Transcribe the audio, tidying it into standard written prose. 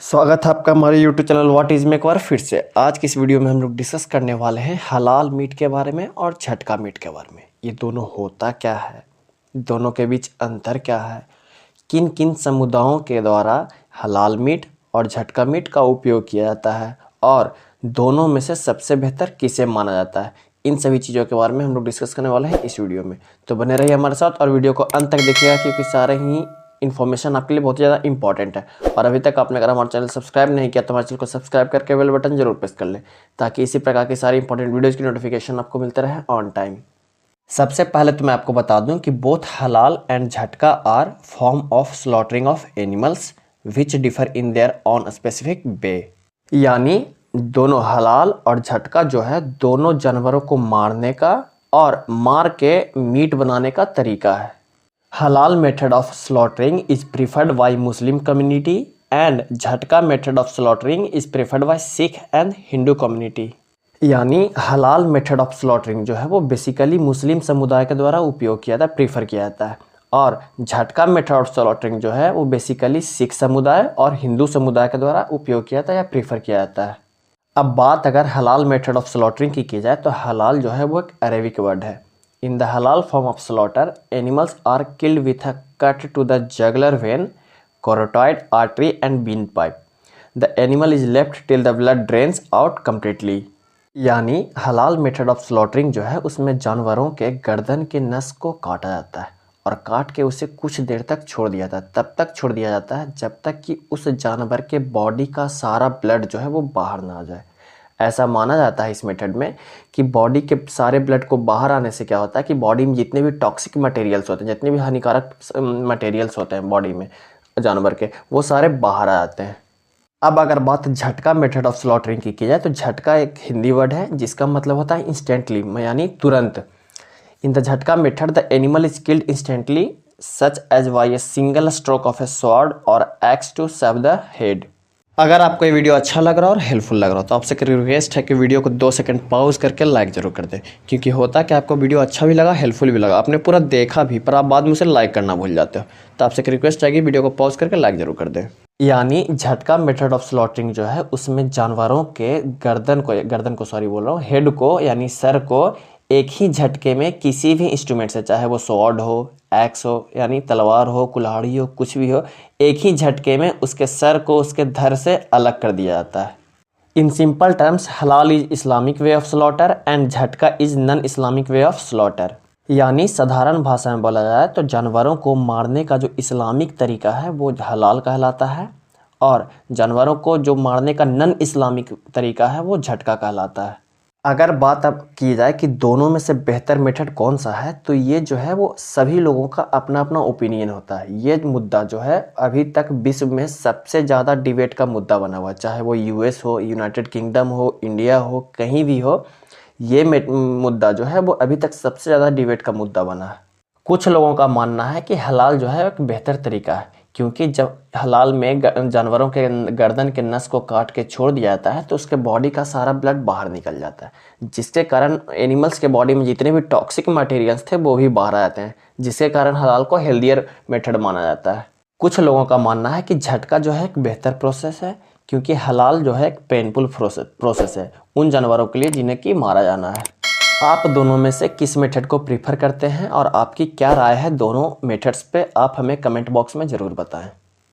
स्वागत है आपका हमारे YouTube चैनल व्हाट इज़ में एक बार फिर से। आज की इस वीडियो में हम लोग डिस्कस करने वाले हैं हलाल मीट के बारे में और झटका मीट के बारे में। ये दोनों होता क्या है, दोनों के बीच अंतर क्या है, किन किन समुदायों के द्वारा हलाल मीट और झटका मीट का उपयोग किया जाता है और दोनों में से सबसे बेहतर किसे माना जाता है, इन सभी चीज़ों के बारे में हम लोग डिस्कस करने वाले हैं इस वीडियो में। तो बने रहिए हमारे साथ और वीडियो को अंत तक देखिएगा, क्योंकि सारे ही इन्फॉर्मेशन आपके लिए बहुत ज़्यादा इंपॉर्टेंट है। और अभी तक आपने अगर हमारा चैनल सब्सक्राइब नहीं किया तो हमारे चैनल को सब्सक्राइब करके बेल बटन जरूर प्रेस कर लें, ताकि इसी प्रकार की सारी इंपॉर्टेंट वीडियोज़ की नोटिफिकेशन आपको मिलते रहे ऑन टाइम। सबसे पहले तो मैं आपको बता दूं कि both halal and jhatka are form of slaughtering of animals which differ in their on specific way. यानी दोनों हलाल और झटका जो है दोनों जानवरों को मारने का और मार के मीट बनाने का तरीका है। Halal method of slaughtering is preferred by Muslim community and झटका method of slaughtering is preferred by Sikh and Hindu community। यानी हलाल मेथड ऑफ स्लॉटरिंग जो है वो बेसिकली मुस्लिम समुदाय के द्वारा उपयोग किया जाता है, प्रीफर किया जाता है, और झटका मेथड ऑफ स्लॉटरिंग जो है वो बेसिकली सिख समुदाय और हिंदू समुदाय के द्वारा उपयोग किया जाता है या प्रीफर किया जाता है। अब बात अगर हलाल मेथड ऑफ स्लॉटरिंग की जाए तो हलाल जो है वो एक अरेबिक वर्ड है। In the halal form of slaughter, animals are killed with a cut to the jugular vein, carotid artery and windpipe. The animal is left till the blood drains out completely। यानी हलाल method of slaughtering जो है उसमें जानवरों के गर्दन के नस को काटा जाता है और काट के उसे कुछ देर तक छोड़ दिया जाता है। तब तक छोड़ दिया जाता है जब तक कि उस जानवर के बॉडी का सारा ब्लड जो है वो बाहर ना आ जाए। ऐसा माना जाता है इस मेथड में कि बॉडी के सारे ब्लड को बाहर आने से क्या होता है कि बॉडी में जितने भी टॉक्सिक मटेरियल्स होते हैं, जितने भी हानिकारक मटेरियल्स होते हैं बॉडी में जानवर के, वो सारे बाहर आ जाते हैं। अब अगर बात झटका मेथड ऑफ स्लॉटरिंग की जाए तो झटका एक हिंदी वर्ड है जिसका मतलब होता है इंस्टेंटली, यानी तुरंत। In the jhatka method the animal is killed instantly such as by a single stroke of a sword or axe to sever the head. अगर आपको ये वीडियो अच्छा लग रहा है और हेल्पफुल लग रहा हो तो आपसे रिक्वेस्ट है कि वीडियो को 2 सेकंड पॉज करके लाइक जरूर कर दें, क्योंकि होता है कि आपको वीडियो अच्छा भी लगा, हेल्पफुल भी लगा, आपने पूरा देखा भी, पर आप बाद में उसे लाइक करना भूल जाते हो। तो आपसे रिक्वेस्ट है कि वीडियो को पॉज करके लाइक जरूर कर दें। यानी झटका मेथड ऑफ स्लॉटरिंग जो है उसमें जानवरों के हेड को यानी सर को एक ही झटके में किसी भी इंस्ट्रूमेंट से, चाहे वो स्वॉर्ड हो, एक्स हो यानी तलवार हो, कुल्हाड़ी हो, कुछ भी हो, एक ही झटके में उसके सर को उसके धड़ से अलग कर दिया जाता है। In simple terms halal is Islamic way of slaughter and jhatka is non Islamic way of slaughter. यानी साधारण भाषा में बोला जाए तो जानवरों को मारने का जो इस्लामिक तरीका है वो हलाल कहलाता है और जानवरों को जो मारने का नॉन इस्लामिक तरीका है वो झटका कहलाता है। अगर बात अब की जाए कि दोनों में से बेहतर मेथड कौन सा है, तो ये जो है वो सभी लोगों का अपना अपना ओपिनियन होता है। ये मुद्दा जो है अभी तक विश्व में सबसे ज़्यादा डिबेट का मुद्दा बना हुआ है, चाहे वो यूएस हो, यूनाइटेड किंगडम हो, इंडिया हो, कहीं भी हो, ये मुद्दा जो है वो अभी तक सबसे ज़्यादा डिबेट का मुद्दा बना है। कुछ लोगों का मानना है कि हलाल जो है एक बेहतर तरीका है, क्योंकि जब हलाल में जानवरों के गर्दन के नस को काट के छोड़ दिया जाता है तो उसके बॉडी का सारा ब्लड बाहर निकल जाता है, जिसके कारण एनिमल्स के बॉडी में जितने भी टॉक्सिक मटेरियल्स थे वो भी बाहर आ जाते हैं, जिसके कारण हलाल को हेल्दियर मेथड माना जाता है। कुछ लोगों का मानना है कि झटका जो है एक बेहतर प्रोसेस है, क्योंकि हलाल जो है एक पेनफुल प्रोसेस है उन जानवरों के लिए जिन्हें कि मारा जाना है। आप दोनों में से किस मेथड को प्रीफर करते हैं और आपकी क्या राय है दोनों मेथड्स पे, आप हमें कमेंट बॉक्स में ज़रूर बताएं।